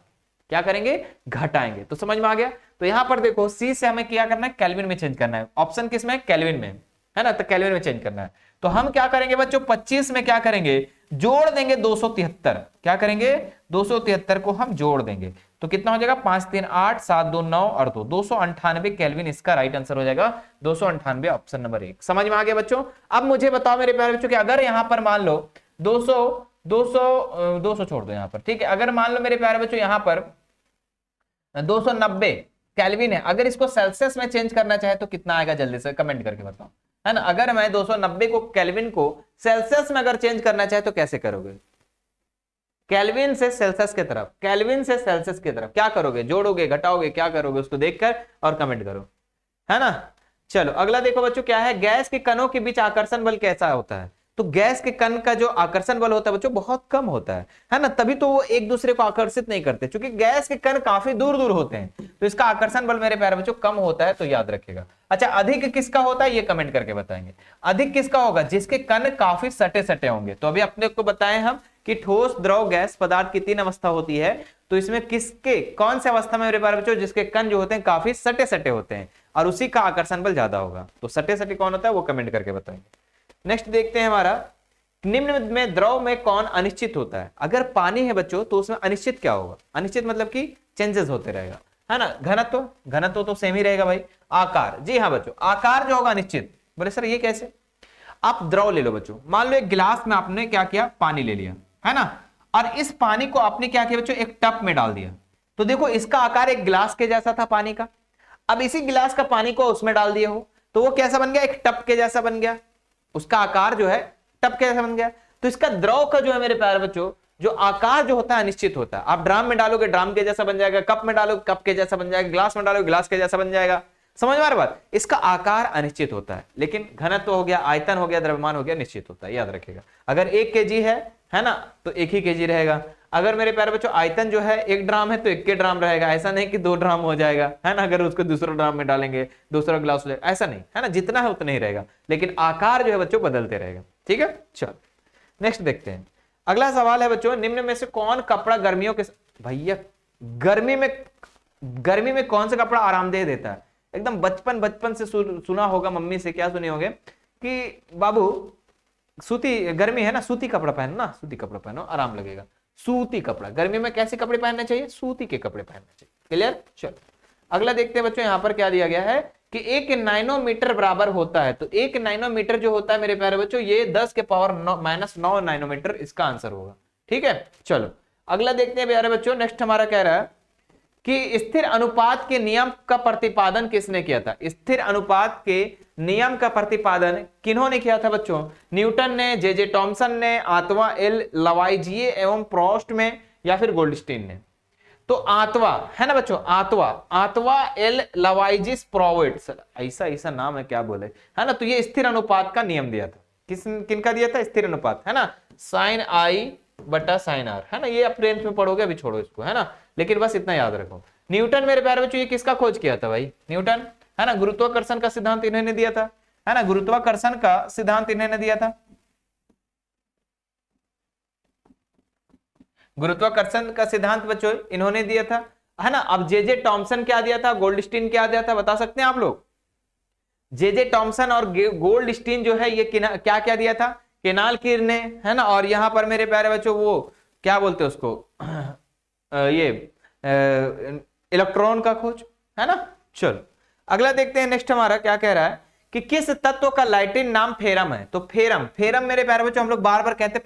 [SPEAKER 1] क्या करेंगे? घटाएंगे। तो समझ में आ गया? तो यहां पर देखो सी से हमें क्या करना है? केल्विन में चेंज करना है। ऑप्शन किसमें? केल्विन में, है ना, तो केल्विन में चेंज करना है। तो हम क्या करेंगे बच्चों? 25 में क्या करेंगे? जोड़ देंगे 273। क्या करेंगे? 273 को हम जोड़ देंगे तो कितना हो जाएगा? 5 3 8 7 2 9 और 2 298 केल्विन इसका राइट आंसर हो जाएगा। 298 ऑप्शन नंबर 1। समझ में आ गया बच्चों? अब मुझे बताओ मेरे प्यारे बच्चों कि अगर यहां पर मान लो 200 छोड़ दो यहां पर, ठीक है, अगर मान लो मेरे प्यारे बच्चों यहां पर 290 केल्विन है, अगर इसको सेल्सियस में चेंज करना चाहे तो कितना आएगा? जल्दी से कमेंट करके बताओ। है ना। अगर मैं 290 को केल्विन को सेल्सियस में अगर चेंज करना चाहे तो कैसे करोगे? केल्विन से सेल्सियस की तरफ, केल्विन से सेल्सियस की तरफ क्या करोगे? जोड़ोगे, घटाओगे, क्या करोगे? उसको देखकर और कमेंट करो, है ना। चलो अगला देखो बच्चों, क्या है? गैस के कणों के बीच आकर्षण बल कैसा होता है? तो गैस के कण का जो आकर्षण बल होता है बच्चों बहुत कम होता है ना, तभी तो वो एक दूसरे को आकर्षित नहीं करते, क्योंकि गैस के कण काफी दूर दूर होते हैं, तो इसका आकर्षण बल मेरे प्यारे बच्चों कम होता है, तो याद रखिएगा। अच्छा, अधिक किसका होता है ये कमेंट करके बताएंगे। अधिक किसका होगा? जिसके कण काफी सटे सटे होंगे। तो अभी अपने को बताए हम कि ठोस, द्रव, गैस पदार्थ की 3 अवस्था होती है, तो इसमें किसके कौन सी अवस्था में मेरे प्यारे बच्चों जिसके कण जो होते हैं काफी सटे सटे होते हैं और उसी का आकर्षण बल ज्यादा होगा। तो सटे सटे कौन होता है वो कमेंट करके बताएंगे। नेक्स्ट देखते हैं हमारा, निम्न में द्रव में कौन अनिश्चित होता है? अगर पानी है बच्चों तो उसमें अनिश्चित क्या होगा? अनिश्चित मतलब कि चेंजेस होते रहेगा, है ना। घनत्व, घनत्व तो सेम ही रहेगा भाई। आकार, जी हाँ बच्चों, आकार जो होगा अनिश्चित। बोले सर ये कैसे? आप द्रव ले लो बच्चों, मान लो एक गिलास में आपने क्या किया? पानी ले लिया, है ना, और इस पानी को आपने क्या किया बच्चों? एक टब में डाल दिया। तो देखो इसका आकार एक गिलास के जैसा था पानी का, अब इसी गिलास का पानी को उसमें डाल दिए हो तो वो कैसा बन गया? एक टब के जैसा बन गया, उसका आकार जो है टब के जैसा बन गया। तो इसका द्रव का जो है मेरे प्यारे बच्चों जो आकार जो होता है अनिश्चित होता है। आप ड्राम में डालोगे ड्राम के जैसा बन जाएगा, कप में डालोगे कप के जैसा बन जाएगा, गिलास में डालोगे गिलास के जैसा बन जाएगा। समझ में आ रहा बात? इसका आकार अनिश्चित होता है, लेकिन घनत्व हो गया, आयतन हो गया, द्रव्यमान हो गया, निश्चित होता है, याद रखिएगा। अगर 1 kg है ना, तो 1 ही kg रहेगा। अगर मेरे प्यारे बच्चों आयतन जो है 1 ड्राम है तो 1 के ड्राम रहेगा, ऐसा नहीं कि 2 ड्राम हो जाएगा, है ना। अगर उसको दूसरा ड्राम में डालेंगे, दूसरा ग्लास ले, ऐसा नहीं, है ना। जितना है उतना ही रहेगा, लेकिन आकार जो है बच्चों बदलते रहेगा, ठीक है। चलो नेक्स्ट देखते हैं। अगला सवाल है बच्चों, निम्न में से कौन कपड़ा गर्मियों के, भैया गर्मी में कौन सा कपड़ा आरामदेह देता है? एकदम बचपन से सुना होगा मम्मी से, क्या सुने होंगे कि बाबू सूती, गर्मी है ना, सूती कपड़ा पहनो ना, सूती कपड़ा पहनो आराम लगेगा। सूती कपड़ा, गर्मी में कैसे कपड़े पहनने चाहिए? सूती के कपड़े पहनने चाहिए। क्लियर? चलो अगला देखते हैं बच्चों, यहां पर क्या दिया गया है कि 1 नैनोमीटर बराबर होता है। तो 1 नैनोमीटर जो होता है मेरे प्यारे बच्चों ये 10 के पावर -9 नैनोमीटर इसका आंसर होगा, ठीक है। चलो अगला देखते हैं प्यारे बच्चों, नेक्स्ट हमारा कह रहा है कि स्थिर अनुपात के नियम का प्रतिपादन किसने किया था? स्थिर अनुपात के नियम का प्रतिपादन किन्होंने किया था बच्चों? न्यूटन ने, जे टॉमसन ने, आंतवा एल लवाइजिए एवं प्रोस्ट में, या फिर गोल्डस्टीन ने? तो आंतवा है ना बच्चों, आंतवा एल लवाइजिस प्रोवेट, ऐसा नाम है क्या बोले, है ना। तो ये स्थिर अनुपात का नियम दिया था, किनका दिया था? स्थिर अनुपात, है ना, साइन आई बटा साइन आर, है ना। ये आप टेंथ में पढ़ोगे, अभी छोड़ो इसको, है ना, लेकिन बस इतना याद रखो। न्यूटन मेरे प्यारे बच्चों ये किसका खोज किया था भाई? न्यूटन, है ना। गुरुत्वाकर्षण का सिद्धांत इन्होंने दिया था, है ना, गुरुत्वाकर्षण का सिद्धांत इन्होंने दिया था, गुरुत्वाकर्षण का सिद्धांत बच्चों इन्होंने दिया था, है ना। अब जे टॉमसन क्या दिया था, गोल्डस्टीन क्या दिया था, बता सकते हैं आप लोग? जे टॉमसन और गोल्डस्टीन जो है ये क्या क्या दिया था? केनाल किरणें, है ना। और यहां पर मेरे प्यारे बच्चों वो क्या बोलते हैं उसको, ये इलेक्ट्रॉन का खोज, है ना। चलो अगला देखते हैं, नेक्स्ट हमारा क्या कह रहा है कि किस तत्व का लैटिन नाम फेरम है? तो फेरम मेरे प्यारे बच्चों हम लोग बार बार कहते हैं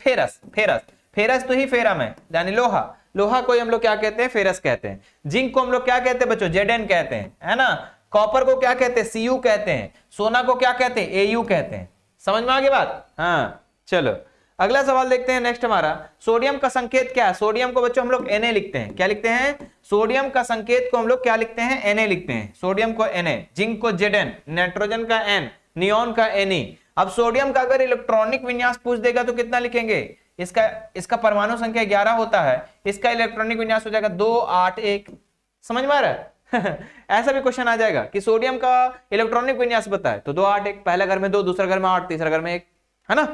[SPEAKER 1] फेरस तो ही फेरम है, यानी लोहा को हम लोग क्या कहते हैं? फेरस कहते हैं। जिंक को हम लोग क्या कहते हैं बच्चों? जेडन कहते हैं, है ना। कॉपर को क्या कहते हैं? सीयू कहते हैं। सोना को क्या कहते हैं? एयू कहते हैं। समझ में आ गई बात? हाँ चलो अगला सवाल देखते हैं, नेक्स्ट हमारा, सोडियम का संकेत क्या है? सोडियम को बच्चों हम लोग Na लिखते हैं, क्या लिखते हैं? सोडियम का संकेत को हम लोग क्या लिखते हैं? Na लिखते हैं, सोडियम को Na, जिंक को Zn, नाइट्रोजन का N, नियोन का Ne। अब सोडियम का अगर इलेक्ट्रॉनिक विन्यास पूछ देगा तो कितना लिखेंगे? इसका परमाणु संख्या 11 होता है, इसका इलेक्ट्रॉनिक विन्यास हो जाएगा 281। समझ में आ रहा है? ऐसा भी क्वेश्चन आ जाएगा कि सोडियम का इलेक्ट्रॉनिक विन्यास बताए तो 281, पहला घर में 2, दूसरा घर में 8, तीसरा घर में 1, है ना।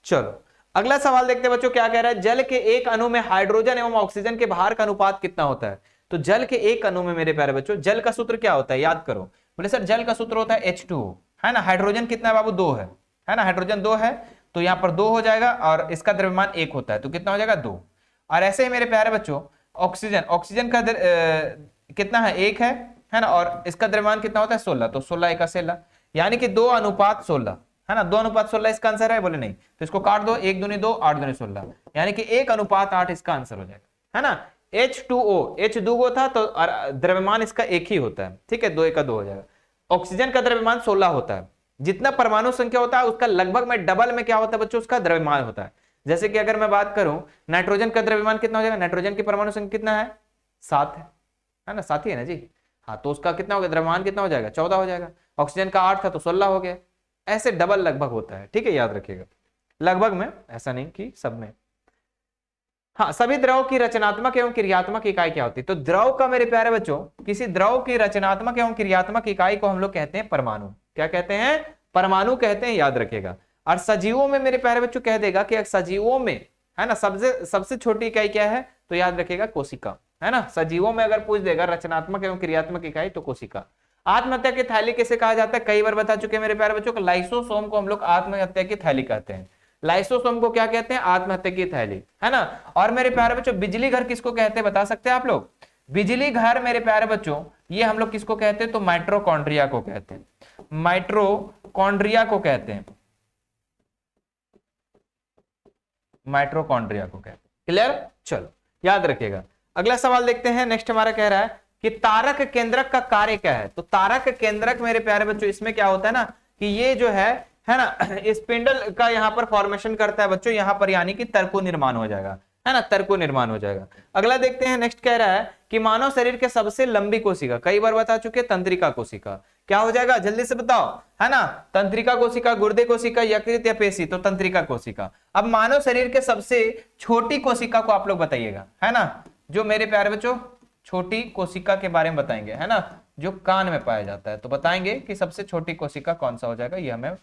[SPEAKER 1] चलो अगला सवाल देखते हैं बच्चों, क्या कह रहा है? जल के एक अणु में हाइड्रोजन एवं ऑक्सीजन के भार का अनुपात कितना होता है? तो जल के एक अणु में मेरे प्यारे बच्चों जल का सूत्र क्या होता है? याद करो। बोले सर जल का सूत्र होता है H2O, है ना। हाइड्रोजन कितना है बाबू? 2 है ना, हाइड्रोजन 2 है, तो यहाँ पर 2 हो जाएगा और इसका द्रव्यमान 1 होता है, तो कितना हो जाएगा? 2। और ऐसे ही मेरे प्यारे बच्चों ऑक्सीजन का कितना है? 1 है ना, और इसका द्रव्यमान कितना होता है? 16, तो 16 1 16, यानी कि 2:16, है ना। 2:16 इसका आंसर है? बोले नहीं, तो इसको काट दो, 1 दूनी 2, 8 दूनी 16, यानी कि 1:8 इसका आंसर हो जाएगा, है ना। H2O, H 2 था तो द्रव्यमान इसका 1 ही होता है, ठीक है, 2 1 2 हो जाएगा। ऑक्सीजन का द्रव्यमान 16 होता है, जितना परमाणु संख्या होता है उसका लगभग में डबल में क्या होता है बच्चों, उसका द्रव्यमान होता है। जैसे कि अगर मैं बात करूं नाइट्रोजन का द्रव्यमान कितना हो जाएगा, नाइट्रोजन की परमाणु संख्या कितना है, 7 है ना, 7 ही है ना जी। हाँ, तो उसका कितना हो गया, द्रव्यमान कितना हो जाएगा, 14 हो जाएगा। ऑक्सीजन का 8 था तो 16 हो गया। ऐसे डबल लगभग होता है, ठीक है, याद रखिएगा, लगभग में, ऐसा नहीं कि सब में। हाँ, सभी द्रव की रचनात्मक एवं क्रियात्मक इकाई क्या होती है, तो द्रव का मेरे प्यारे बच्चों, किसी द्रव की रचनात्मक एवं क्रियात्मक इकाई को हम लोग कहते हैं परमाणु। क्या कहते हैं, परमाणु कहते हैं, याद रखिएगा। और सजीवों में मेरे प्यारे बच्चों कह देगा कि सजीवों में है ना सबसे छोटी इकाई क्या है, तो याद रखिएगा कोशिका, है ना। सजीवों में अगर पूछ देगा रचनात्मक एवं क्रियात्मक इकाई तो कोशिका। आत्महत्या की थैली किसे कहा जाता है, कई बार बता चुके मेरे प्यारे बच्चों, लाइसोसोम को हम लोग आत्महत्या की थैली कहते हैं। लाइसोसोम को क्या कहते हैं, आत्महत्या की थैली, है ना। और मेरे प्यारे बच्चों बिजली घर किसको कहते हैं, बता सकते हैं आप लोग। बिजली घर मेरे प्यारे बच्चों ये हम लोग किसको कहते हैं, तो माइटोकॉन्ड्रिया को कहते हैं, माइटोकॉन्ड्रिया को कहते हैं, माइटोकॉन्ड्रिया को कहते हैं। क्लियर, चलो याद रखिएगा। अगला सवाल देखते हैं। नेक्स्ट हमारा कह रहा है कि तारक केंद्रक का कार्य क्या है, तो तारक केंद्रक मेरे प्यारे बच्चों इसमें क्या होता है ना कि ये जो है ना, स्पिंडल का यहाँ पर फॉर्मेशन करता है बच्चों, यहाँ पर यानी कि तर्को निर्माण हो जाएगा, है ना, तर्को निर्माण हो जाएगा। अगला देखते हैं। नेक्स्ट कह रहा है कि मानव शरीर के सबसे लंबी कोशिका, कई बार बता चुके, तंत्रिका कोशिका। क्या हो जाएगा, जल्दी से बताओ, है ना, तंत्रिका कोशिका, गुर्दे कोशिका, यकृत या पेशी, तो तंत्रिका कोशिका। अब मानव शरीर के सबसे छोटी कोशिका को आप लोग बताइएगा, है ना, जो मेरे प्यारे बच्चों छोटी कोशिका के बारे में बताएंगे, है ना, जो कान में पाया जाता है, तो बताएंगे कि सबसे छोटी कोशिका कौन सा हो जाएगा, ये हमें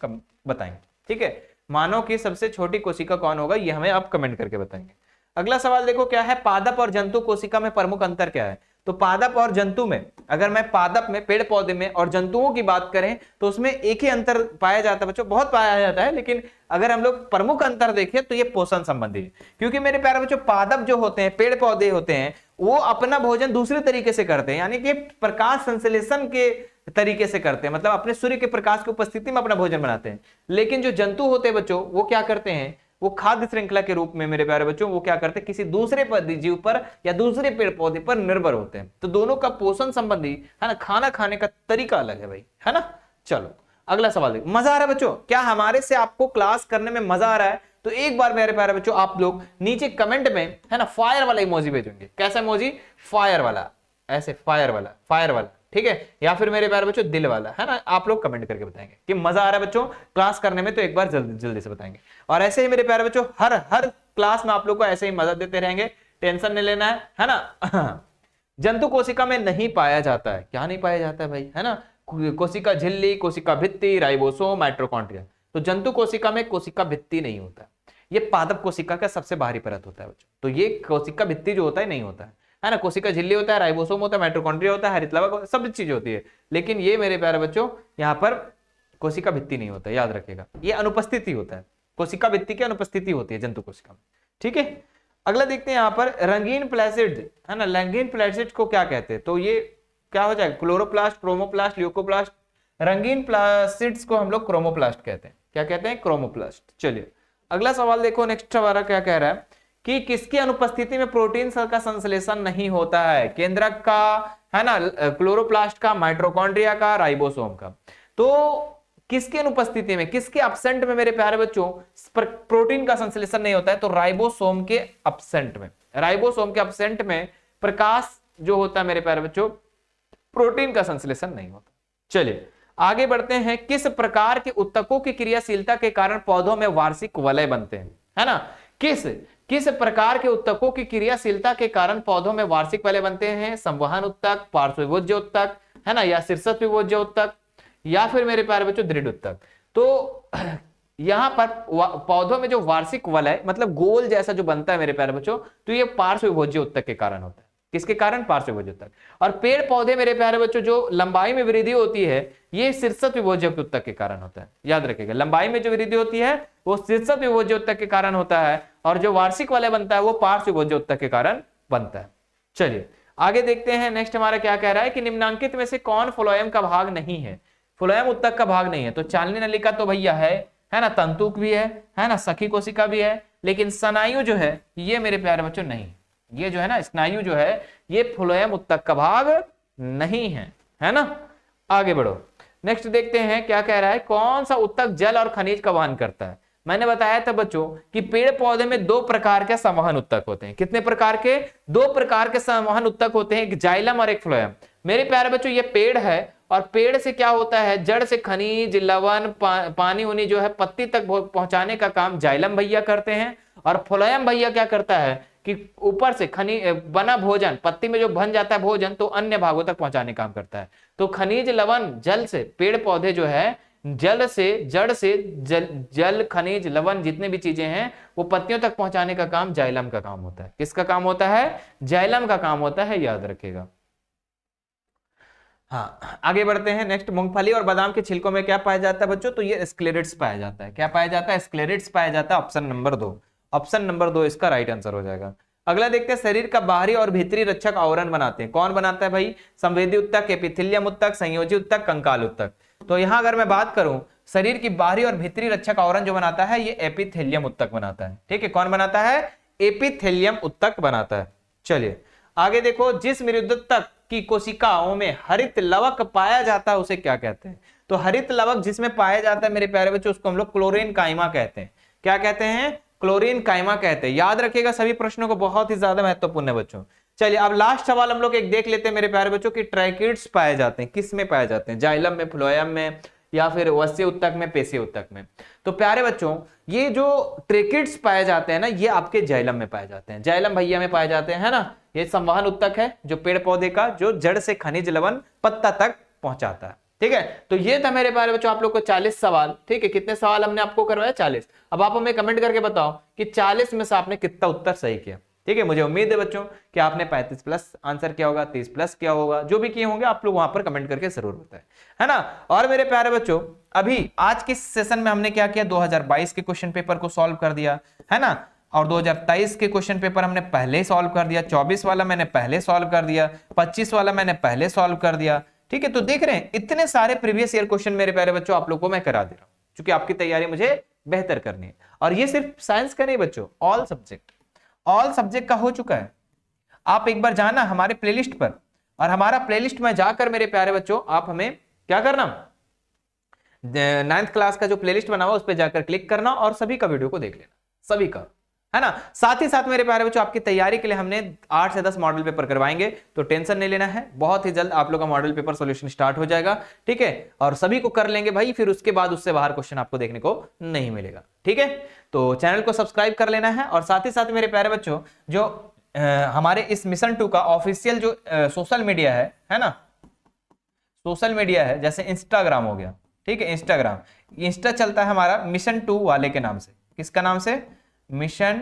[SPEAKER 1] बताएंगे, ठीक है। मानव की सबसे छोटी कोशिका कौन होगा, ये हमें आप कमेंट करके बताएंगे। अगला सवाल देखो क्या है, पादप और जंतु कोशिका में प्रमुख अंतर क्या है, तो पादप और जंतु में, अगर मैं पादप में, पेड़ पौधे में, और जंतुओं की बात करें तो उसमें एक ही अंतर पाया जाता है बच्चों, बहुत पाया जाता है, लेकिन अगर हम लोग प्रमुख अंतर देखें तो ये पोषण संबंधी है। क्योंकि मेरे प्यारे बच्चों पादप जो होते हैं, पेड़ पौधे होते हैं, वो अपना भोजन दूसरे तरीके से करते हैं, यानी कि प्रकाश संश्लेषण के तरीके से करते हैं, मतलब अपने सूर्य के प्रकाश की उपस्थिति में अपना भोजन बनाते हैं। लेकिन जो जंतु होते हैं बच्चों, वो क्या करते हैं, वो खाद्य श्रृंखला के रूप में मेरे प्यारे बच्चों वो क्या करते हैं, किसी दूसरे जीव पर या दूसरे पेड़ पौधे पर निर्भर होते हैं। तो दोनों का पोषण संबंधी, है ना, खाना खाने का तरीका अलग है भाई, है ना। चलो अगला सवाल देखो। मजा आ रहा है बच्चों, क्या हमारे से आपको क्लास करने में मजा आ रहा है, तो एक बार मेरे प्यारे बच्चों आप लोग नीचे कमेंट में, है ना, फायर वाला इमोजी भेजेंगे। कैसा इमोजी, फायर वाला, ऐसे फायर वाला, फायर वाला, ठीक है, या फिर मेरे प्यारे बच्चों दिल वाला, है ना। आप लोग कमेंट करके बताएंगे कि मजा आ रहा है बच्चों क्लास करने में, तो एक बार जल्दी जल्दी से बताएंगे। और ऐसे ही मेरे प्यारे बच्चों हर क्लास में आप लोग को ऐसे ही मदद देते रहेंगे, टेंशन नहीं लेना है ना। जंतु कोशिका में नहीं पाया जाता है, क्या नहीं पाया जाता है भाई, है ना, कोशिका झिल्ली, कोशिका भित्ति, राइबोसोम, माइटोकॉन्ड्रिया। तो जंतु कोशिका में कोशिका भित्ति नहीं होता, ये पादप कोशिका का सबसे बाहरी परत होता है बच्चों। तो ये कोशिका भित्ति जो होता है नहीं होता है ना, कोशिका झिल्ली होता है, राइबोसोम होता है, माइटोकॉन्ड्रिया होता है, हरितलवक, सब चीजें होती है। लेकिन ये मेरे प्यारे बच्चों यहाँ पर कोशिका भित्ति नहीं होता, याद रखिएगा, ये अनुपस्थिति होता है, कोशिका भित्ति की अनुपस्थिति होती है जंतु कोशिका में, ठीक है। अगला देखते हैं यहाँ पर रंगीन प्लासिड, है ना, रंगीन प्लासिड को क्या कहते हैं, तो ये क्या हो जाएगा, क्लोरोप्लास्ट, क्रोमोप्लास्ट, ल्यूकोप्लास्ट। रंगीन प्लासिड्स को हम लोग क्रोमोप्लास्ट कहते हैं, क्या कहते हैं, क्रोमोप्लास्ट। चलिए अगला सवाल देखो। नेक्स्ट हमारा क्या कह रहा है कि किसकी अनुपस्थिति में प्रोटीन सेल का संश्लेषण नहीं होता है, केंद्रक का, है ना, क्लोरोप्लास्ट का, माइटोकॉन्ड्रिया का, राइबोसोम का। तो किसकी अनुपस्थिति में, किसके एब्सेंट में मेरे प्यारे बच्चों प्रोटीन का संश्लेषण नहीं होता है, तो राइबोसोम के एब्सेंट में, राइबोसोम के एब्सेंट में प्रकाश जो होता है मेरे प्यारे बच्चों प्रोटीन का संश्लेषण नहीं होता। चलिए आगे बढ़ते हैं। किस प्रकार के उत्तकों की क्रियाशीलता के कारण पौधों में वार्षिक वलय बनते हैं, है ना, किस प्रकार के उत्तकों की क्रियाशीलता के कारण पौधों में वार्षिक वलय बनते हैं, संवहन उत्तक, पार्श्वविभोज्य उत्तक, है ना, या शीर्षक विभोज्य उत्तक, या फिर मेरे प्यारे बच्चों दृढ़ उत्तक। तो यहां पर पौधों में जो वार्षिक वलय मतलब गोल जैसा जो बनता है मेरे प्यारे बच्चों, तो ये पार्श्व विभोज्य उत्तक के कारण होता है। किसके कारण, पार्श्व विभोज्य उत्तक। और पेड़ पौधे मेरे प्यारे बच्चों जो लंबाई में वृद्धि होती है, ये शीर्षक विभोज्य उत्तक के कारण होता है, याद रखिएगा, लंबाई में जो वृद्धि होती है वो शीर्षक विभोज्य उत्तक के कारण होता है, और जो वार्षिक वलय बनता है वो पार्श्व विभोज्य उत्तक के कारण बनता है। चलिए आगे देखते हैं। नेक्स्ट हमारा क्या कह रहा है कि निम्नांकित में से कौन फ्लोएम का भाग नहीं है, फ्लोएम उत्तक का भाग नहीं है, तो चालनी नलिका तो भैया है ना, तंतुक भी है ना, सखी कोशिका भी है, लेकिन स्नायु जो है ये मेरे प्यारे बच्चों नहीं, ये जो है ना स्नायु जो है ये फ्लोएम उत्तक का भाग नहीं है, है ना। आगे बढ़ो। नेक्स्ट देखते हैं क्या कह रहा है, कौन सा उत्तक जल और खनिज का वहन करता है। मैंने बताया था बच्चों कि पेड़ पौधे में दो प्रकार के संवहन उत्तक होते हैं। कितने प्रकार के? दो प्रकार के संवहन उत्तक होते हैं, एक जाइलम और एक फ्लोएम। मेरे प्यारे बच्चों ये पेड़ है और पेड़ से क्या होता है, जड़ से खनिज लवण पानी उनी जो है पत्ती तक पहुंचाने का काम जाइलम भैया करते हैं, और फ्लोएम भैया क्या करता है कि ऊपर से खनिज बना भोजन, पत्ती में जो बन जाता है भोजन तो अन्य भागों तक पहुंचाने का काम करता है। तो खनिज लवण जल से, पेड़ पौधे जो है जल से, जड़ से जल खनिज लवण जितने भी चीजें हैं वो पत्तियों तक पहुंचाने का काम जाइलम का काम होता है। किसका काम होता है? जाइलम का काम होता है, याद रखिएगा। हाँ, आगे बढ़ते हैं। नेक्स्ट, मूंगफली और बादाम के छिलकों में क्या पाया जाता है बच्चों? तो ये स्क्लेरेट्स पाया जाता है। क्या पाया जाता है? स्क्लेरेट्स पाया जाता है। ऑप्शन नंबर 2, ऑप्शन नंबर 2 इसका राइट आंसर हो जाएगा। अगला देखते हैं, शरीर का बाहरी और भीतरी रक्षक आवरण बनाते हैं। कौन बनाता है भाई? संवेदी उत्तक, एपिथेलियम उत्तक, संयोजी उत्तक, कंकाल उत्तक। तो यहां अगर मैं बात करूं, शरीर की बाहरी और भीतरी रक्षक आवरण जो बनाता है ये एपिथेलियम उत्तक बनाता है। ठीक है, कौन बनाता है? एपिथेलियम उत्तक बनाता है। चलिए आगे देखो, जिस मृदुत्तक की कोशिकाओं में हरित लवक पाया जाता है उसे क्या कहते हैं? तो हरित लवक जिसमें पाया जाता है मेरे प्यारे बच्चों उसको हम लोग क्लोरीन काइमा कहते हैं। क्या कहते हैं? क्लोरीन काइमा कहते हैं। याद रखिएगा सभी प्रश्नों को, बहुत ही ज्यादा महत्वपूर्ण है बच्चों। चलिए अब लास्ट सवाल हम लोग एक देख लेते हैं मेरे प्यारे बच्चों कि ट्रैकिड्स पाए जाते हैं किस में पाए जाते हैं? जाइलम में, फ्लोएम में, या फिर वस्य उत्तक में, पेशीय उत्तक में। तो प्यारे बच्चों ये जो ट्रैकिड्स पाए जाते हैं ना ये आपके जाइलम में पाए जाते हैं, जाइलम भैया में पाए जाते हैं, है ना। ये संवहन उत्तक है जो पेड़ पौधे का जो जड़ से खनिज लवण पत्ता तक पहुंचाता है। ठीक है, तो ये था मेरे प्यारे बच्चों आप लोग को 40 सवाल। ठीक है, कितने सवाल हमने आपको करवाया? 40। अब आप हमें कमेंट करके बताओ कि 40 में से आपने कितना उत्तर सही किया। ठीक है, मुझे उम्मीद है बच्चों कि आपने 35 प्लस आंसर किया होगा, 30 प्लस किया होगा, जो भी किए होंगे आप लोग वहां पर कमेंट करके जरूर बताएं, है ना। और मेरे प्यारे बच्चों अभी आज के सेशन में हमने क्या किया, 2022 के क्वेश्चन पेपर को सॉल्व कर दिया, है ना। और 2023 के क्वेश्चन पेपर हमने पहले ही सॉल्व कर दिया, 24 वाला मैंने पहले सॉल्व कर दिया, 25 वाला मैंने पहले सॉल्व कर दिया। ठीक है, तो देख रहे हैं इतने सारे प्रीवियस ईयर क्वेश्चन मेरे प्यारे बच्चों आप लोग को मैं करा दे रहा हूं, क्योंकि आपकी तैयारी मुझे बेहतर करनी है। और ये सिर्फ साइंस का नहीं बच्चों, ऑल सब्जेक्ट का हो चुका है। आप एक बार जाना हमारे प्लेलिस्ट पर, और हमारा प्लेलिस्ट में जाकर मेरे प्यारे बच्चों आप हमें क्या करना, 9th क्लास का जो प्लेलिस्ट बना हुआ उस पर जाकर क्लिक करना और सभी का वीडियो को देख लेना, सभी का, है ना। साथ ही साथ मेरे प्यारे बच्चों आपकी तैयारी के लिए हमने 8 से 10 मॉडल पेपर करवाएंगे, तो टेंशन नहीं लेना है, बहुत ही जल्द आप लोग का मॉडल पेपर सॉल्यूशन स्टार्ट हो जाएगा। ठीक है, और सभी को कर लेंगे भाई, फिर उसके बाद उससे बाहर क्वेश्चन आपको देखने को नहीं मिलेगा। ठीक है, तो चैनल को सब्सक्राइब कर लेना है। और साथ ही साथ मेरे प्यारे बच्चों जो हमारे इस मिशन 2 का ऑफिशियल जो सोशल मीडिया है ना, सोशल मीडिया है, जैसे इंस्टाग्राम हो गया, ठीक है, इंस्टा चलता है हमारा मिशन 2 वाले के नाम से। किसका नाम से? मिशन,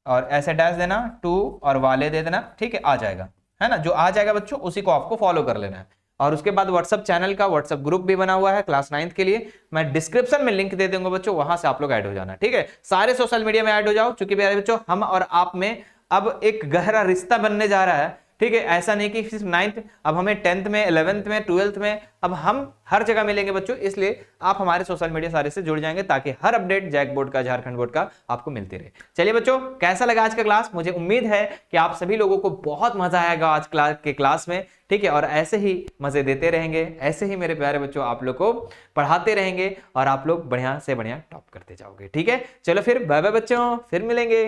[SPEAKER 1] और ऐसे डैश देना 2 और वाले दे देना, ठीक है, आ जाएगा, है ना। जो आ जाएगा बच्चों उसी को आपको फॉलो कर लेना है। और उसके बाद व्हाट्सएप चैनल का व्हाट्सएप ग्रुप भी बना हुआ है क्लास 9th के लिए, मैं डिस्क्रिप्शन में लिंक दे दूंगा बच्चों, वहां से आप लोग ऐड हो जाना। ठीक है, सारे सोशल मीडिया में ऐड हो जाओ, क्योंकि मेरे बच्चों हम और आप में अब एक गहरा रिश्ता बनने जा रहा है। ठीक है, ऐसा नहीं कि सिर्फ 9th, अब हमें 10th में, 11th में, 12th में, अब हम हर जगह मिलेंगे बच्चों। इसलिए आप हमारे सोशल मीडिया सारे से जुड़ जाएंगे ताकि हर अपडेट जैक बोर्ड का, झारखंड बोर्ड का आपको मिलती रहे। चलिए बच्चों, कैसा लगा आज का क्लास? मुझे उम्मीद है कि आप सभी लोगों को बहुत मजा आएगा आज क्लास में। ठीक है, और ऐसे ही मजे देते रहेंगे, ऐसे ही मेरे प्यारे बच्चों आप लोग को पढ़ाते रहेंगे और आप लोग बढ़िया से बढ़िया टॉप करते जाओगे। ठीक है, चलो फिर बाय बाय बच्चों, फिर मिलेंगे।